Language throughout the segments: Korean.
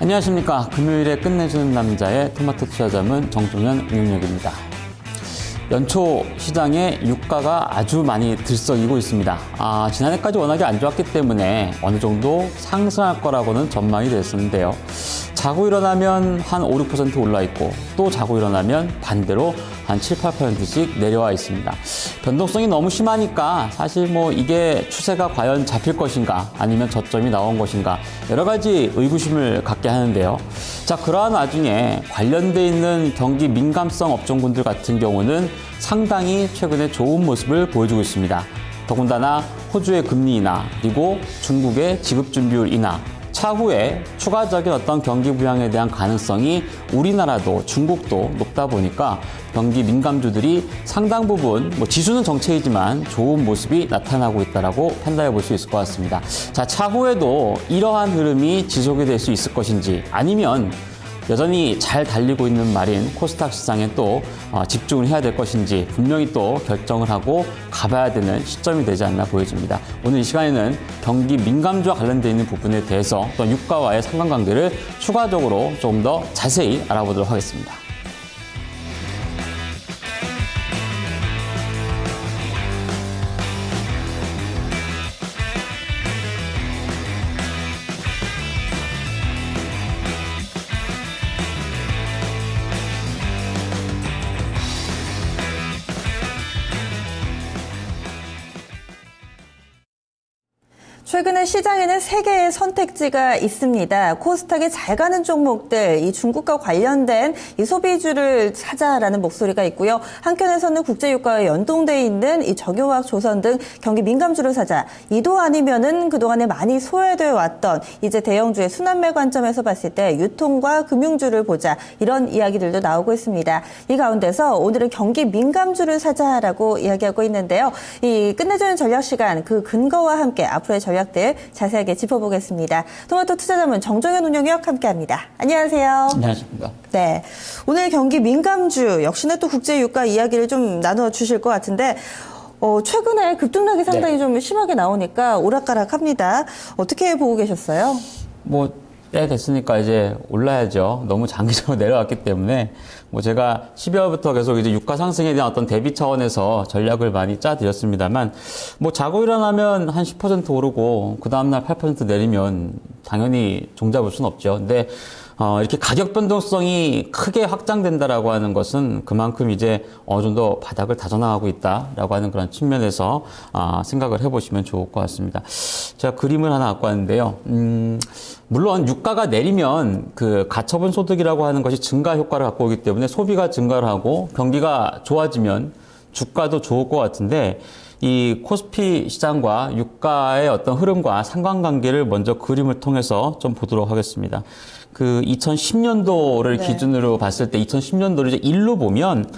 안녕하십니까. 금요일에 끝내주는 남자의 토마토 투자자문 정종현 응용력입니다. 연초 시장에 유가가 아주 많이 들썩이고 있습니다. 지난해까지 워낙에 안 좋았기 때문에 어느 정도 상승할 거라고는 전망이 됐었는데요. 자고 일어나면 한 5, 6% 올라 있고 또 자고 일어나면 반대로 한 7, 8%씩 내려와 있습니다. 변동성이 너무 심하니까 사실 이게 추세가 과연 잡힐 것인가 아니면 저점이 나온 것인가 여러 가지 의구심을 갖게 하는데요. 자, 그러한 와중에 관련돼 있는 경기 민감성 업종군들 같은 경우는 상당히 최근에 좋은 모습을 보여주고 있습니다. 더군다나 호주의 금리 인하 그리고 중국의 지급 준비율 인하 차후에 추가적인 어떤 경기 부양에 대한 가능성이 우리나라도 중국도 높다 보니까 경기 민감주들이 상당 부분 지수는 정체이지만 좋은 모습이 나타나고 있다라고 판단해 볼 수 있을 것 같습니다. 자, 차후에도 이러한 흐름이 지속이 될 수 있을 것인지 아니면 여전히 잘 달리고 있는 말인 코스닥 시장에 또 집중을 해야 될 것인지 분명히 또 결정을 하고 가봐야 되는 시점이 되지 않나 보여집니다. 오늘 이 시간에는 경기 민감주와 관련되어 있는 부분에 대해서 또 유가와의 상관관계를 추가적으로 조금 더 자세히 알아보도록 하겠습니다. 최근에 시장에는 3개의 선택지가 있습니다. 코스닥에 잘 가는 종목들, 이 중국과 관련된 이 소비주를 사자라는 목소리가 있고요. 한편에서는 국제유가와 연동돼 있는 이 정유화학 조선 등 경기 민감주를 사자. 이도 아니면은 그동안에 많이 소외되어 왔던 이제 대형주의 순환매 관점에서 봤을 때 유통과 금융주를 보자. 이런 이야기들도 나오고 있습니다. 이 가운데서 오늘은 경기 민감주를 사자라고 이야기하고 있는데요. 이 끝내주는 전략 시간 그 근거와 함께 앞으로의 전략들 자세하게 짚어보겠습니다. 토마토 투자자문 정종현 운영위원 함께합니다. 안녕하세요. 안녕하십니까. 네, 오늘 경기 민감주 역시나 또 국제유가 이야기를 좀 나눠주실 것 같은데 최근에 급등락이 상당히 좀 심하게 나오니까 오락가락합니다. 어떻게 보고 계셨어요? 때 됐으니까 이제 올라야죠. 너무 장기적으로 내려왔기 때문에 제가 12월부터 계속 이제 유가 상승에 대한 어떤 대비 차원에서 전략을 많이 짜드렸습니다만 자고 일어나면 한 10% 오르고 그 다음날 8% 내리면 당연히 종잡을 수는 없죠. 근데 이렇게 가격 변동성이 크게 확장된다라고 하는 것은 그만큼 이제 어느 정도 바닥을 다져나가고 있다라고 하는 그런 측면에서 생각을 해보시면 좋을 것 같습니다. 제가 그림을 하나 갖고 왔는데요. 물론 유가가 내리면 그 가처분 소득이라고 하는 것이 증가 효과를 갖고 오기 때문에 소비가 증가를 하고 경기가 좋아지면 주가도 좋을 것 같은데 이 코스피 시장과 유가의 어떤 흐름과 상관관계를 먼저 그림을 통해서 좀 보도록 하겠습니다. 그 2010년도를 기준으로 봤을 때 2010년도를 이제 일로 보면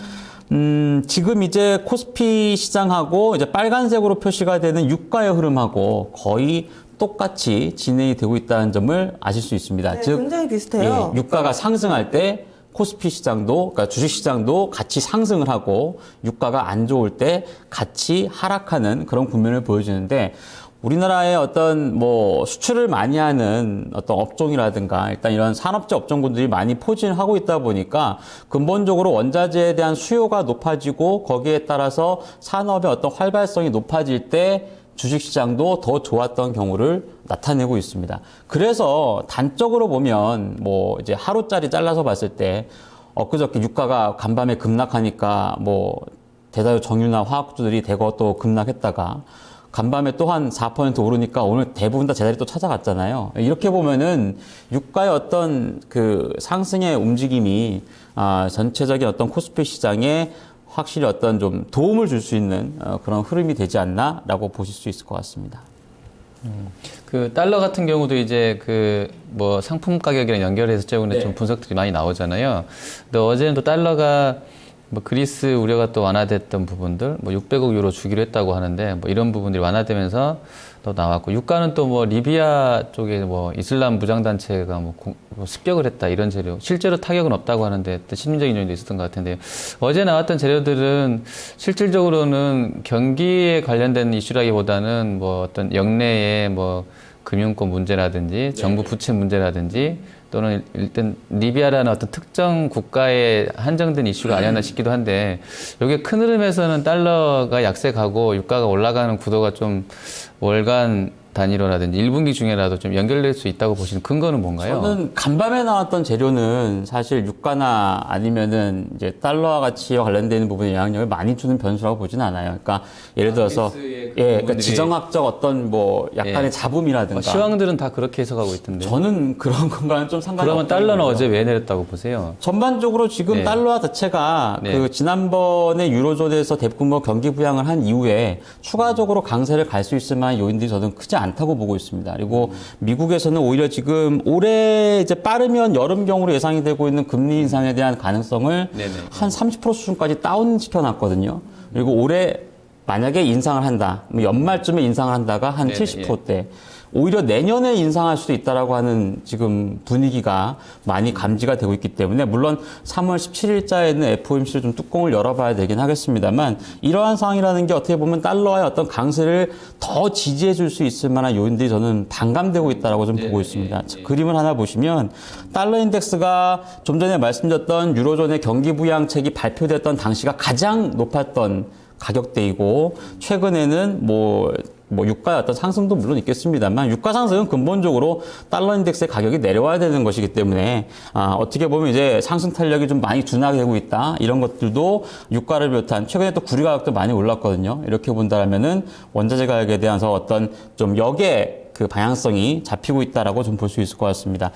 지금 이제 코스피 시장하고 이제 빨간색으로 표시가 되는 유가의 흐름하고 거의 똑같이 진행이 되고 있다는 점을 아실 수 있습니다. 네, 즉, 굉장히 비슷해요. 유가가 상승할 때 코스피 시장도, 그러니까 주식 시장도 같이 상승을 하고 유가가 안 좋을 때 같이 하락하는 그런 국면을 보여주는데 우리나라의 어떤 수출을 많이 하는 어떤 업종이라든가 일단 이런 산업재 업종군들이 많이 포진을 하고 있다 보니까 근본적으로 원자재에 대한 수요가 높아지고 거기에 따라서 산업의 어떤 활발성이 높아질 때 주식시장도 더 좋았던 경우를 나타내고 있습니다. 그래서 단적으로 보면 이제 하루짜리 잘라서 봤을 때 엊그저께 유가가 간밤에 급락하니까 대다수 정유나 화학주들이 대거 또 급락했다가 간밤에 또 한 4% 오르니까 오늘 대부분 다 제자리 또 찾아갔잖아요. 이렇게 보면은 유가의 어떤 그 상승의 움직임이 전체적인 어떤 코스피 시장에 확실히 어떤 좀 도움을 줄 수 있는 그런 흐름이 되지 않나라고 보실 수 있을 것 같습니다. 그 달러 같은 경우도 이제 상품 가격이랑 연결해서 최근에 좀 분석들이 많이 나오잖아요. 근데 어제는 또 달러가 그리스 우려가 또 완화됐던 부분들 600억 유로 주기로 했다고 하는데 이런 부분들이 완화되면서 또 나왔고 유가는 또 리비아 쪽에 이슬람 무장단체가 습격을 했다 이런 재료 실제로 타격은 없다고 하는데 또 심리적인 요인도 있었던 것 같은데 어제 나왔던 재료들은 실질적으로는 경기에 관련된 이슈라기보다는 어떤 역내에 금융권 문제라든지 정부 부채 문제라든지 또는 일단 리비아라는 어떤 특정 국가에 한정된 이슈가 아니었나 싶기도 한데 이게 큰 흐름에서는 달러가 약세 가고 유가가 올라가는 구도가 좀 월간 단위로라든지 1분기 중에라도 좀 연결될 수 있다고 보시는 근거는 뭔가요? 저는 간밤에 나왔던 재료는 사실 유가나 아니면은 이제 달러와 가치와 관련되는 부분에 영향력을 많이 주는 변수라고 보진 않아요. 그러니까 예를 들어서 그러니까 지정학적 어떤 뭐 약간의 잡음이라든가 시황들은 다 그렇게 해석하고 있던데. 저는 그런 건가는 좀 상관이 그러면 없다고 달러는 보고요. 어제 왜 내렸다고 보세요? 전반적으로 지금 네. 달러화 자체가 네. 그 지난번에 유로존에서 대규모 경기 부양을 한 이후에 추가적으로 강세를 갈 수 있을 만한 요인들이 저는 크지 않다고 보고 있습니다. 그리고 미국에서는 오히려 지금 올해 이제 빠르면 여름경으로 예상이 되고 있는 금리 인상에 대한 가능성을 네네. 한 30% 수준까지 다운 시켜놨거든요. 그리고 올해 만약에 인상을 한다, 뭐 연말쯤에 인상을 한다가 한 네네, 70%대. 오히려 내년에 인상할 수도 있다라고 하는 지금 분위기가 많이 감지가 되고 있기 때문에 물론 3월 17일자에는 FOMC를 좀 뚜껑을 열어봐야 되긴 하겠습니다만 이러한 상황이라는 게 어떻게 보면 달러와의 어떤 강세를 더 지지해 줄 수 있을 만한 요인들이 저는 반감되고 있다라고 좀 보고 있습니다. 그림을 하나 보시면 달러 인덱스가 좀 전에 말씀드렸던 유로존의 경기 부양책이 발표됐던 당시가 가장 높았던 가격대이고 최근에는 뭐 유가의 어떤 상승도 물론 있겠습니다만 유가 상승은 근본적으로 달러 인덱스의 가격이 내려와야 되는 것이기 때문에 어떻게 보면 이제 상승 탄력이 좀 많이 둔화되고 되고 있다 이런 것들도 유가를 비롯한 최근에 또 구리 가격도 많이 올랐거든요. 이렇게 본다라면은 원자재 가격에 대해서 어떤 좀 역의 그 방향성이 잡히고 있다라고 좀 볼 수 있을 것 같습니다.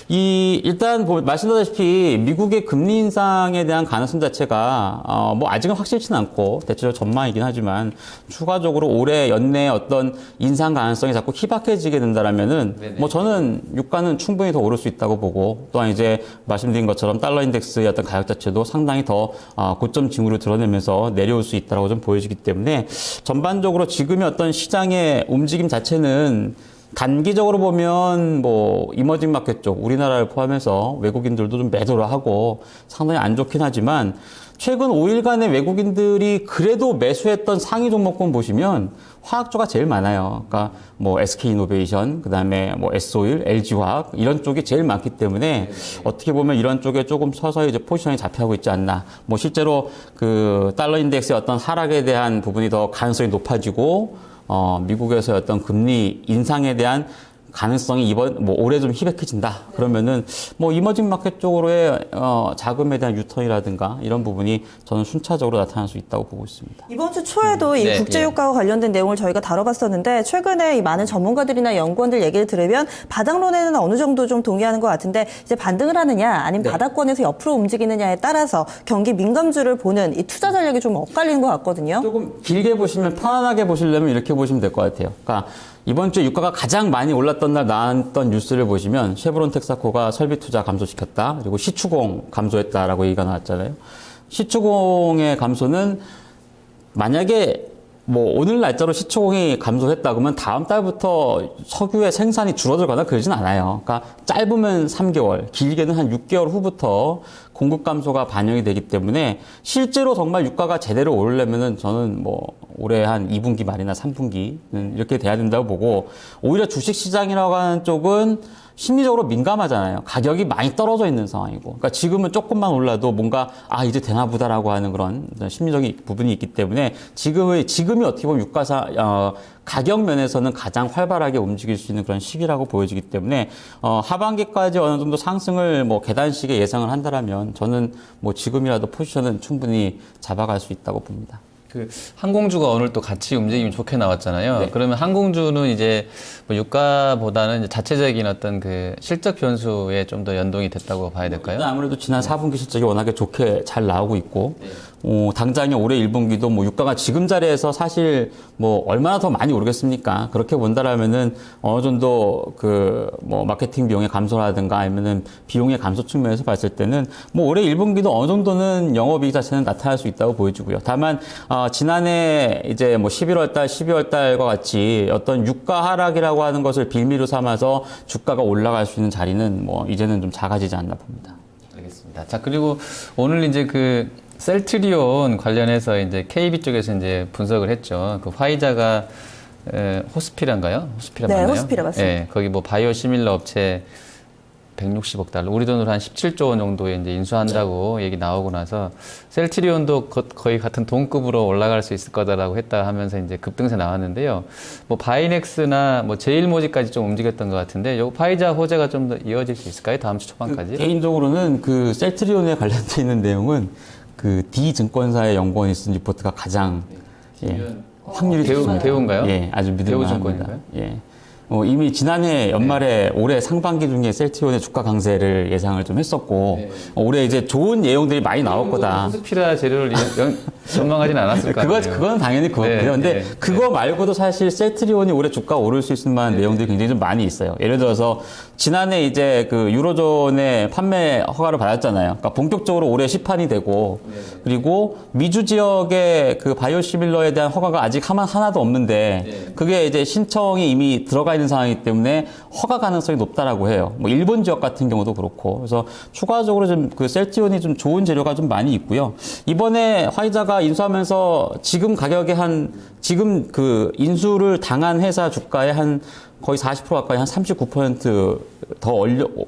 일단 말씀드렸다시피 미국의 금리 인상에 대한 가능성 자체가 뭐 아직은 확실치는 않고 대체로 전망이긴 하지만 추가적으로 올해 연내 어떤 인상 가능성이 자꾸 희박해지게 된다라면은 뭐 저는 유가는 충분히 더 오를 수 있다고 보고 또한 이제 말씀드린 것처럼 달러 인덱스의 어떤 가격 자체도 상당히 더 고점 징후를 드러내면서 내려올 수 있다라고 좀 보여지기 때문에 전반적으로 지금의 어떤 시장의 움직임 자체는 단기적으로 보면 뭐 이머징 마켓 쪽 우리나라를 포함해서 외국인들도 좀 매도를 하고 상당히 안 좋긴 하지만 최근 5일간의 외국인들이 그래도 매수했던 상위 종목군 보시면 화학주가 제일 많아요. 그러니까 뭐 SK이노베이션, 그다음에 뭐 S오일, LG화학 이런 쪽이 제일 많기 때문에 어떻게 보면 이런 쪽에 조금 서서히 이제 포지션이 잡혀가고 있지 않나. 뭐 실제로 그 달러 인덱스의 어떤 하락에 대한 부분이 더 가능성이 높아지고 미국에서의 어떤 금리 인상에 대한 가능성이 올해 좀 희박해진다. 그러면은 뭐 이머징 마켓 쪽으로의 자금에 대한 유턴이라든가 이런 부분이 저는 순차적으로 나타날 수 있다고 보고 있습니다. 이번 주 초에도 이 국제유가와 관련된 내용을 저희가 다뤄봤었는데 최근에 이 많은 전문가들이나 연구원들 얘기를 들으면 바닥론에는 어느 정도 좀 동의하는 것 같은데 이제 반등을 하느냐 아니면 바닥권에서 옆으로 움직이느냐에 따라서 경기 민감주를 보는 이 투자 전략이 좀 엇갈리는 것 같거든요. 조금 길게 보시면 편안하게 보시려면 이렇게 보시면 될 것 같아요. 그러니까 이번 주에 유가가 가장 많이 올랐던 날 나왔던 뉴스를 보시면 쉐브론 텍사코가 설비 투자 감소시켰다. 그리고 시추공 감소했다라고 얘기가 나왔잖아요. 시추공의 감소는 만약에 뭐 오늘 날짜로 시추공이 감소했다 그러면 다음 달부터 석유의 생산이 줄어들거나 그러진 않아요. 그러니까 짧으면 3개월, 길게는 한 6개월 후부터 공급 감소가 반영이 되기 때문에 실제로 정말 유가가 제대로 오르려면은 저는 뭐 올해 한 2분기 말이나 3분기는 이렇게 돼야 된다고 보고 오히려 주식 시장이라고 하는 쪽은 심리적으로 민감하잖아요. 가격이 많이 떨어져 있는 상황이고. 그러니까 지금은 조금만 올라도 뭔가 이제 되나 보다라고 하는 그런 심리적인 부분이 있기 때문에 지금이 어떻게 보면 가격 면에서는 가장 활발하게 움직일 수 있는 그런 시기라고 보여지기 때문에 하반기까지 어느 정도 상승을 뭐 계단식의 예상을 한다라면 저는 뭐 지금이라도 포지션은 충분히 잡아갈 수 있다고 봅니다. 그 항공주가 오늘 또 같이 움직임이 좋게 나왔잖아요. 네. 그러면 항공주는 이제 뭐 유가보다는 이제 자체적인 어떤 그 실적 변수에 좀 더 연동이 됐다고 봐야 될까요? 아무래도 지난 4분기 실적이 워낙에 좋게 잘 나오고 있고 당장에 올해 1분기도 뭐 유가가 지금 자리에서 사실 뭐 얼마나 더 많이 오르겠습니까? 그렇게 본다라면은 어느 정도 그 뭐 마케팅 비용의 감소라든가 아니면은 비용의 감소 측면에서 봤을 때는 뭐 올해 1분기도 어느 정도는 영업이익 자체는 나타날 수 있다고 보여지고요. 다만 지난해 이제 뭐 11월 달, 12월 달과 같이 어떤 유가 하락이라고 하는 것을 빌미로 삼아서 주가가 올라갈 수 있는 자리는 뭐 이제는 좀 작아지지 않나 봅니다. 알겠습니다. 자, 그리고 오늘 이제 그 셀트리온 관련해서 이제 KB 쪽에서 이제 분석을 했죠. 그 화이자가 호스피라인가요? 호스피라 네, 맞나요? 호스피라 맞습니다. 예, 거기 뭐 바이오 시밀러 업체 160억 달러, 우리 돈으로 한 17조 원 정도에 이제 인수한다고 얘기 나오고 나서 셀트리온도 거의 같은 동급으로 올라갈 수 있을 거다라고 했다 하면서 이제 급등세 나왔는데요. 뭐 바이넥스나 뭐 제일모직까지 좀 움직였던 것 같은데, 요 파이자 호재가 좀 더 이어질 수 있을까요? 다음 주 초반까지? 개인적으로는 그 셀트리온에 관련돼 있는 내용은 그 D 증권사의 연구원이 쓴 리포트가 가장 확률이 높습니다. 대우인가요? 예, 아주 믿을만합니다. 대우증권인가요? 예. 이미 지난해 연말에 올해 상반기 중에 셀트리온의 주가 강세를 예상을 좀 했었고 올해 이제 좋은 내용들이 많이 나올 거다. 호스피라 재료를 전망하진 않았을 거 아니에요? 그건 당연히 그렇고요. 네, 근데 네, 그거 말고도 사실 셀트리온이 올해 주가 오를 수 있을 만한 내용들이 굉장히 좀 많이 있어요. 예를 들어서 지난해 이제 그 유로존의 판매 허가를 받았잖아요. 그러니까 본격적으로 올해 시판이 되고 그리고 미주 지역의 그 바이오시밀러에 대한 허가가 아직 하나도 없는데 그게 이제 신청이 이미 들어가 있는 상황이기 때문에 허가 가능성이 높다라고 해요. 뭐 일본 지역 같은 경우도 그렇고 그래서 추가적으로 좀 그 셀트리온이 좀 좋은 재료가 좀 많이 있고요. 이번에 화이자가 인수하면서 지금 가격에 지금 그 인수를 당한 회사 주가의 한 거의 40% 가까이 한 39%더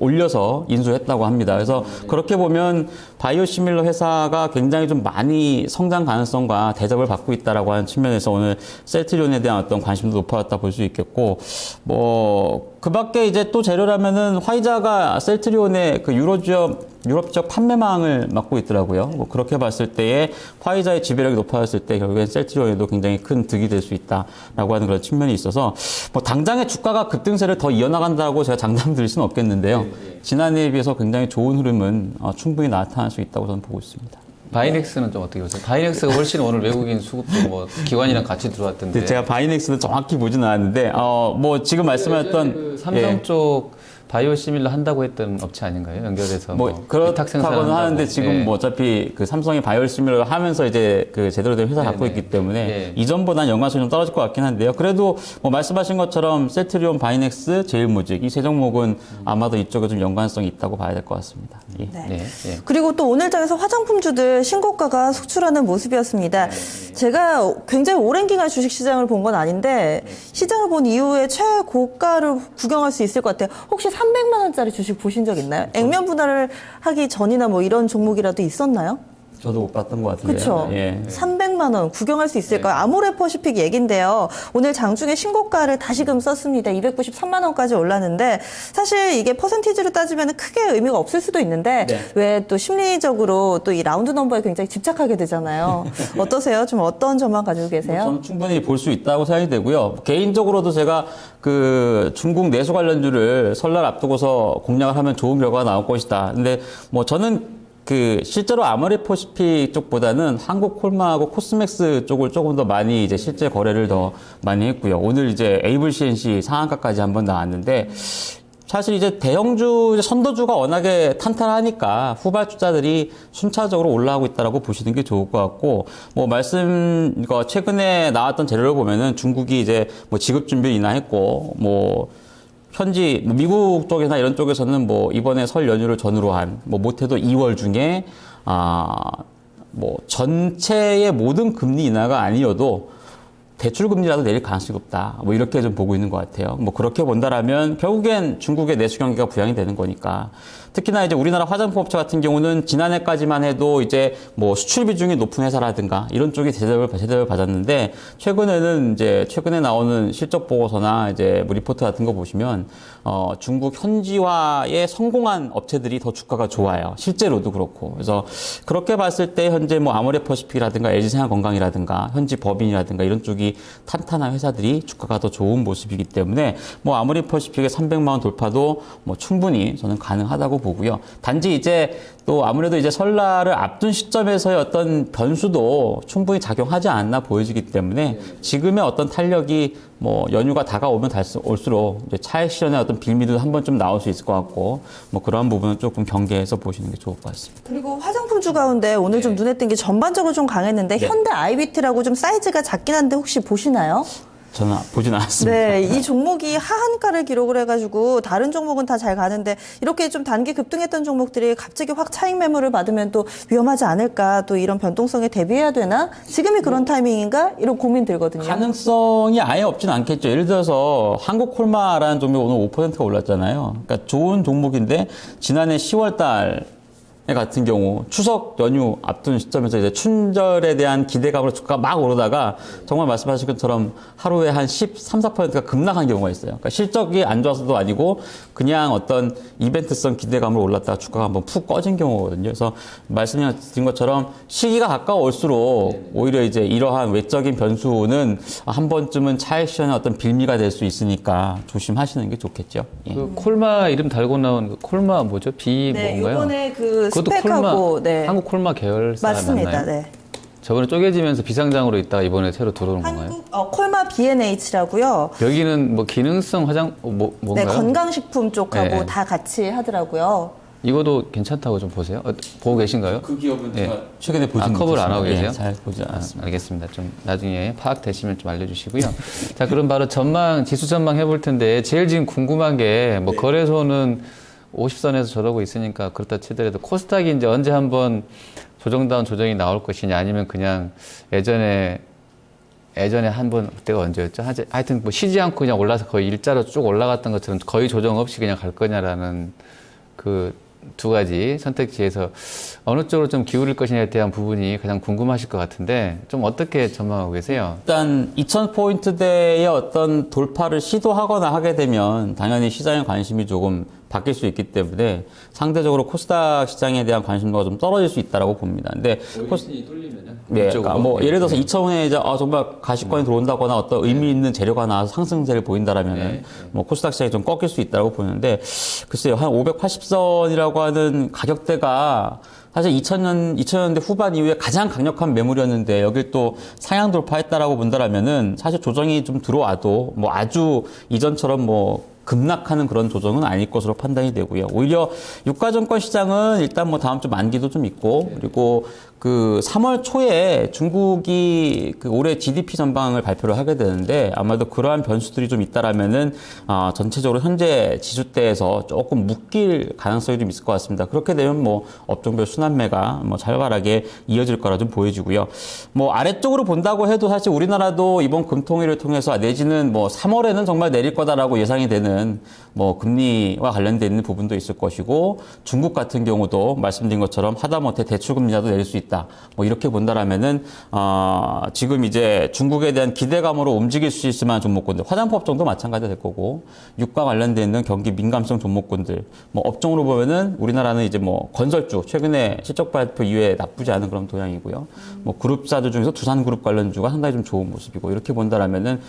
올려서 인수했다고 합니다. 그래서 그렇게 보면 바이오시밀러 회사가 굉장히 좀 많이 성장 가능성과 대접을 받고 있다라고 하는 측면에서 오늘 셀트리온에 대한 어떤 관심도 높아졌다 볼 수 있겠고, 뭐, 그 밖에 이제 또 재료라면은 화이자가 셀트리온의 그 유럽 지역 판매망을 맡고 있더라고요. 뭐 그렇게 봤을 때에 화이자의 지배력이 높아졌을 때 결국엔 셀트리온에도 굉장히 큰 득이 될 수 있다라고 하는 그런 측면이 있어서 뭐 당장의 주가가 급등세를 더 이어나간다고 제가 장담 드릴 수는 없겠는데요. 지난해에 비해서 굉장히 좋은 흐름은 충분히 나타날 수 있다고 저는 보고 있습니다. 바이넥스는 좀 어떻게 보세요? 바이넥스가 훨씬 오늘 외국인 수급도 뭐 기관이랑 같이 들어왔던데. 제가 바이넥스는 정확히 보지는 않았는데 뭐 지금 말씀하셨던 그 삼성 쪽 바이오 시밀러 한다고 했던 업체 아닌가요? 연결해서 뭐 위탁 그렇다고는 생산한다고. 하는데 지금 예. 뭐 어차피 그 삼성이 바이오시밀러 하면서 이제 그 제대로 된 회사 갖고 있기 때문에 이전보다는 연관성이 좀 떨어질 것 같긴 한데요. 그래도 뭐 말씀하신 것처럼 셀트리온, 바이넥스, 제일모직 이 세 종목은 아마도 이쪽에 좀 연관성이 있다고 봐야 될 것 같습니다. 예. 네. 네. 예. 그리고 또 오늘장에서 화장품주들 신고가가 속출하는 모습이었습니다. 제가 굉장히 오랜 기간 주식시장을 본 건 아닌데 시장을 본 이후에 최고가를 구경할 수 있을 것 같아요. 혹시 300만 원짜리 주식 보신 적 있나요? 액면 분할을 하기 전이나 뭐 이런 종목이라도 있었나요? 저도 못 봤던 것 같은데요. 그렇죠. 예. 300만 원 구경할 수 있을까요? 아모레퍼시픽 얘긴데요. 오늘 장중에 신고가를 다시금 썼습니다. 293만 원까지 올랐는데 사실 이게 퍼센티지로 따지면 크게 의미가 없을 수도 있는데 왜 또 심리적으로 또 이 라운드 넘버에 굉장히 집착하게 되잖아요. 어떠세요? 좀 어떤 점만 가지고 계세요? 저는 충분히 볼 수 있다고 생각이 되고요. 개인적으로도 제가 그 중국 내수 관련주를 설날 앞두고서 공략을 하면 좋은 결과가 나올 것이다. 근데 뭐 저는 그 실제로 아모레퍼시픽 쪽보다는 한국콜마하고 코스맥스 쪽을 조금 더 많이 이제 실제 거래를 더 많이 했고요. 오늘 이제 에이블 CNC 상한가까지 한번 나왔는데 사실 이제 대형주 선도주가 워낙에 탄탄하니까 후발주자들이 순차적으로 올라가고 있다라고 보시는 게 좋을 것 같고, 뭐 이거 최근에 나왔던 재료를 보면은 중국이 이제 뭐 지급 준비를 인하했고 뭐 현지 미국 쪽이나 이런 쪽에서는 뭐 이번에 설 연휴를 전후로 한 뭐 못해도 2월 중에 뭐 전체의 모든 금리 인하가 아니어도 대출 금리라도 내릴 가능성이 높다. 뭐 이렇게 좀 보고 있는 것 같아요. 뭐 그렇게 본다라면 결국엔 중국의 내수 경기가 부양이 되는 거니까. 특히나 이제 우리나라 화장품 업체 같은 경우는 지난해까지만 해도 이제 뭐 수출 비중이 높은 회사라든가 이런 쪽이 대접을 받았는데 최근에는 이제 최근에 나오는 실적 보고서나 이제 뭐 리포트 같은 거 보시면 중국 현지화에 성공한 업체들이 더 주가가 좋아요. 실제로도 그렇고. 그래서 그렇게 봤을 때 현재 뭐 아모레퍼시픽이라든가 LG생활건강이라든가 현지 법인이라든가 이런 쪽이 탄탄한 회사들이 주가가 더 좋은 모습이기 때문에 뭐 아모레퍼시픽의 300만 원 돌파도 뭐 충분히 저는 가능하다고 보고요. 단지 이제 또 아무래도 이제 설날을 앞둔 시점에서의 어떤 변수도 충분히 작용하지 않나 보여지기 때문에 지금의 어떤 탄력이 뭐 연휴가 다가오면 올수록 이제 차익 실현의 어떤 빌미도 한 번쯤 나올 수 있을 것 같고 뭐 그런 부분은 조금 경계해서 보시는 게 좋을 것 같습니다. 그리고 화장품주 가운데 오늘 좀 눈에 띈 게 전반적으로 좀 강했는데 현대 아이비트라고 좀 사이즈가 작긴 한데 혹시 보시나요? 저는 보진 않았습니다. 네, 이 종목이 하한가를 기록을 해가지고 다른 종목은 다 잘 가는데 이렇게 좀 단기 급등했던 종목들이 갑자기 확 차익 매물을 받으면 또 위험하지 않을까, 또 이런 변동성에 대비해야 되나? 지금이 그런 타이밍인가? 이런 고민 들거든요. 가능성이 아예 없진 않겠죠. 예를 들어서 한국콜마라는 종목이 오늘 5%가 올랐잖아요. 그러니까 좋은 종목인데 지난해 10월 달 같은 경우 추석 연휴 앞둔 시점에서 이제 춘절에 대한 기대감으로 주가가 막 오르다가 정말 말씀하신 것처럼 하루에 한 13, 4%가 급락한 경우가 있어요. 그러니까 실적이 안 좋아서도 아니고 그냥 어떤 이벤트성 기대감으로 올랐다가 주가가 한번 푹 꺼진 경우거든요. 그래서 말씀드린 것처럼 시기가 가까울수록 오히려 이제 이러한 외적인 변수는 한 번쯤은 차익 실현의 어떤 빌미가 될 수 있으니까 조심하시는 게 좋겠죠. 예. 그 콜마 이름 달고 나온 그 콜마 뭐죠? 비 네, 뭔가요? 이번에 그 그것도 스펙하고 콜마, 네. 한국 콜마 계열사 맞습니다. 맞나요? 네. 저번에 쪼개지면서 비상장으로 있다가 이번에 새로 들어오는 건가요? 한국 콜마 B&H라고요. 여기는 뭐 기능성 화장 뭔가요? 네, 건강식품 쪽하고 네. 다 같이 하더라고요. 이것도 괜찮다고 좀 보세요. 보고 계신가요? 그 기업은 예. 제가 최근에 보진 커버를 안 하고 못했습니다. 계세요? 예, 잘 보지 않았습니다. 알겠습니다. 좀 나중에 파악되시면 좀 알려주시고요. 자, 그럼 바로 지수 전망 해볼 텐데 제일 지금 궁금한 게 뭐 거래소는 50선에서 저러고 있으니까 그렇다 치더라도 코스닥이 이제 언제 한번 조정다운 조정이 나올 것이냐, 아니면 그냥 예전에 한번 그때가 언제였죠? 하여튼 뭐 쉬지 않고 그냥 올라서 거의 일자로 쭉 올라갔던 것처럼 거의 조정 없이 그냥 갈 거냐라는 그 두 가지 선택지에서 어느 쪽으로 좀 기울일 것이냐에 대한 부분이 가장 궁금하실 것 같은데 좀 어떻게 전망하고 계세요? 일단 2000포인트대의 어떤 돌파를 시도하거나 하게 되면 당연히 시장의 관심이 조금 바뀔 수 있기 때문에 상대적으로 코스닥 시장에 대한 관심도가 좀 떨어질 수 있다라고 봅니다. 근데 뚫리면요? 네, 그러니까 뭐 예를 들어서 2차원에 이제 정말 가시권이 들어온다거나 어떤 의미 있는 재료가 나와서 상승세를 보인다라면은 뭐 코스닥 시장이 좀 꺾일 수 있다고 보는데, 글쎄요, 한 580선이라고 하는 가격대가 사실 2000년대 후반 이후에 가장 강력한 매물이었는데 여길 또 상향 돌파했다라고 본다라면은 사실 조정이 좀 들어와도 뭐 아주 이전처럼 뭐 급락하는 그런 조정은 아닐 것으로 판단이 되고요. 오히려 유가증권 시장은 일단 뭐 다음 주 만기도 좀 있고, 그리고 그 3월 초에 중국이 그 올해 GDP 전망을 발표를 하게 되는데 아마도 그러한 변수들이 좀 있다라면은 전체적으로 현재 지수대에서 조금 묶일 가능성이 좀 있을 것 같습니다. 그렇게 되면 뭐 업종별 순환매가 뭐 활발하게 이어질 거라 좀 보여지고요. 뭐 아래쪽으로 본다고 해도 사실 우리나라도 이번 금통위를 통해서 내지는 뭐 3월에는 정말 내릴 거다라고 예상이 되는 뭐 금리와 관련돼 있는 부분도 있을 것이고, 중국 같은 경우도 말씀드린 것처럼 하다못해 대출금리라도 내릴 수 있다. 뭐 이렇게 본다라면은 지금 이제 중국에 대한 기대감으로 움직일 수 있을 만한 종목군들, 화장품 업종도 마찬가지가 될 거고, 유가 관련돼 있는 경기 민감성 종목군들, 뭐 업종으로 보면은 우리나라는 이제 뭐 건설주 최근에 실적 발표 이후에 나쁘지 않은 그런 동향이고요. 뭐 그룹사들 중에서 두산그룹 관련주가 상당히 좀 좋은 모습이고, 이렇게 본다라면은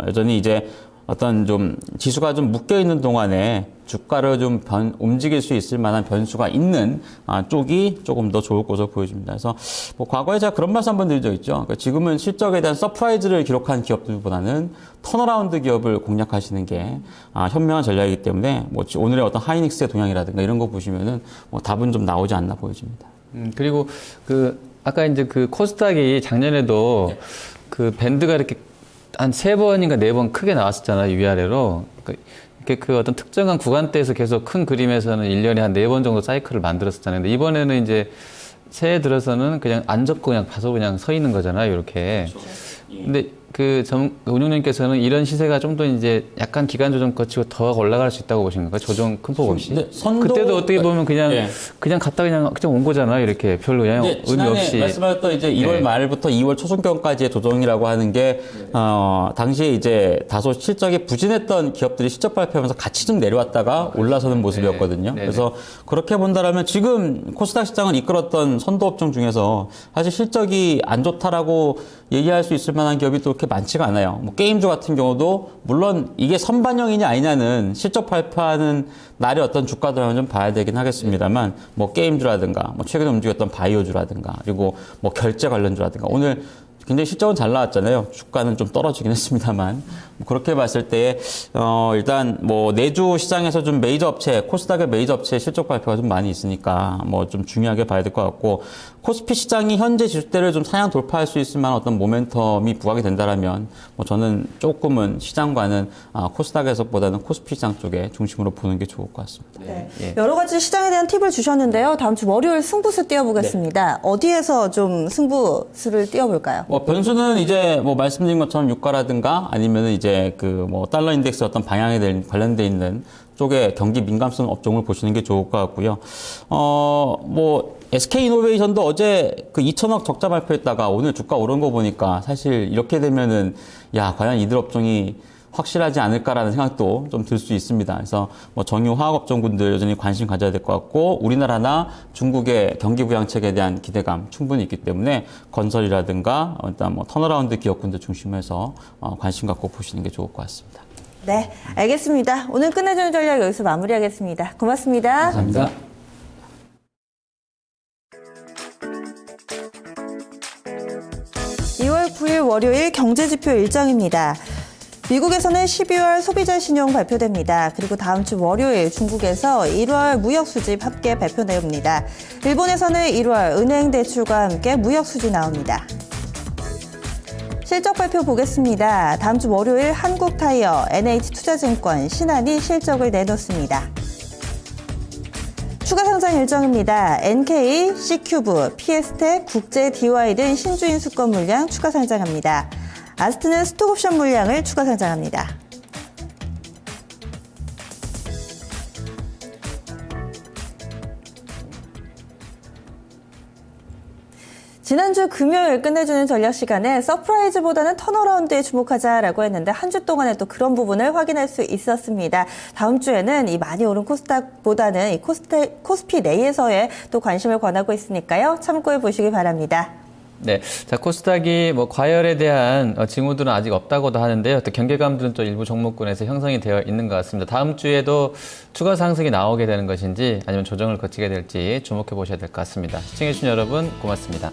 여전히 이제 어떤 좀 지수가 좀 묶여 있는 동안에 주가를 좀 움직일 수 있을 만한 변수가 있는 쪽이 조금 더 좋을 것으로 보여집니다. 그래서 뭐 과거에 제가 그런 말씀 한번 드린 적 있죠. 그러니까 지금은 실적에 대한 서프라이즈를 기록한 기업들보다는 턴어라운드 기업을 공략하시는 게 현명한 전략이기 때문에 뭐 오늘의 어떤 하이닉스의 동향이라든가 이런 거 보시면은 뭐 답은 좀 나오지 않나 보여집니다. 그리고 아까 이제 그 코스닥이 작년에도 그 밴드가 이렇게 한 3번인가 4번 크게 나왔었잖아요, 위아래로. 이렇게 그 어떤 특정한 구간대에서 계속 큰 그림에서는 1년에 한 4번 정도 사이클을 만들었었잖아요. 근데 이번에는 이제 새해 들어서는 그냥 안 접고 그냥 봐서 그냥 서 있는 거잖아요, 이렇게. 그렇죠. 근데 운용님께서는 이런 시세가 좀 더 이제 약간 기간 조정 거치고 더 올라갈 수 있다고 보시는 건가요? 조정 큰 폭 없이? 그때도 어떻게 보면 그냥 갔다 그냥 온 거잖아요, 이렇게. 별로 그냥 의미 없이. 말씀하셨던 이제 1월 말부터 2월 초순경까지의 조정이라고 하는 게, 당시에 이제 다소 실적이 부진했던 기업들이 실적 발표하면서 같이 좀 내려왔다가 올라서는 모습이었거든요. 그래서 그렇게 본다라면 지금 코스닥 시장을 이끌었던 선도 업종 중에서 사실 실적이 안 좋다라고 얘기할 수 있을 만한 기업이 또 그렇게 많지가 않아요. 뭐 게임주 같은 경우도 물론 이게 선반영이냐 아니냐는 실적 발표하는 날의 어떤 주가 동향을 좀 봐야 되긴 하겠습니다만, 뭐 게임주라든가 뭐 최근에 움직였던 바이오주라든가 그리고 뭐 결제 관련주라든가 오늘 굉장히 실적은 잘 나왔잖아요. 주가는 좀 떨어지긴 했습니다만. 그렇게 봤을 때, 일단 뭐 내주 시장에서 좀 메이저 업체, 코스닥의 메이저 업체 실적 발표가 좀 많이 있으니까 뭐 좀 중요하게 봐야 될 것 같고, 코스피 시장이 현재 지수대를 좀 상향 돌파할 수 있을 만한 어떤 모멘텀이 부각이 된다라면, 뭐 저는 조금은 시장과는 코스닥에서보다는 코스피 시장 쪽에 중심으로 보는 게 좋을 것 같습니다. 네. 여러 가지 시장에 대한 팁을 주셨는데요. 다음 주 월요일 승부수 띄워보겠습니다. 어디에서 좀 승부수를 띄워볼까요? 뭐 변수는 이제 뭐 말씀드린 것처럼 유가라든가 아니면은 이제 그 뭐 달러 인덱스 어떤 방향에 관련돼 있는 쪽에 경기 민감성 업종을 보시는 게 좋을 것 같고요. 뭐 SK이노베이션도 어제 그 2천억 적자 발표했다가 오늘 주가 오른 거 보니까 사실 이렇게 되면은 야 과연 이들 업종이 확실하지 않을까라는 생각도 좀 들 수 있습니다. 그래서 뭐 정유 화학업종군들 여전히 관심 가져야 될 것 같고 우리나라나 중국의 경기 부양책에 대한 기대감 충분히 있기 때문에 건설이라든가 일단 뭐 턴어라운드 기업군들 중심해서 관심 갖고 보시는 게 좋을 것 같습니다. 네, 알겠습니다. 오늘 끝내주는 전략 여기서 마무리하겠습니다. 고맙습니다. 감사합니다. 2월 9일 월요일 경제지표 일정입니다. 미국에서는 12월 소비자 신용 발표됩니다. 그리고 다음 주 월요일 중국에서 1월 무역 수집 합계 발표됩니다. 일본에서는 1월 은행 대출과 함께 무역 수지 나옵니다. 실적 발표 보겠습니다. 다음 주 월요일 한국타이어, NH투자증권, 신한이 실적을 내놓습니다. 추가 상장 일정입니다. NK, C큐브, PS텍, 국제 DY 등 신주인 수권 물량 추가 상장합니다. 아스트는 스톡옵션 물량을 추가 상장합니다. 지난주 금요일 끝내주는 전략 시간에 서프라이즈보다는 턴어라운드에 주목하자라고 했는데 한 주 동안에 또 그런 부분을 확인할 수 있었습니다. 다음 주에는 이 많이 오른 코스닥보다는 이 코스피 내에서의 또 관심을 권하고 있으니까요. 참고해 보시기 바랍니다. 네. 자, 코스닥이 뭐 과열에 대한 징후들은 아직 없다고도 하는데요. 또 경계감들은 또 일부 종목군에서 형성이 되어 있는 것 같습니다. 다음 주에도 추가 상승이 나오게 되는 것인지 아니면 조정을 거치게 될지 주목해 보셔야 될 것 같습니다. 시청해주신 여러분 고맙습니다.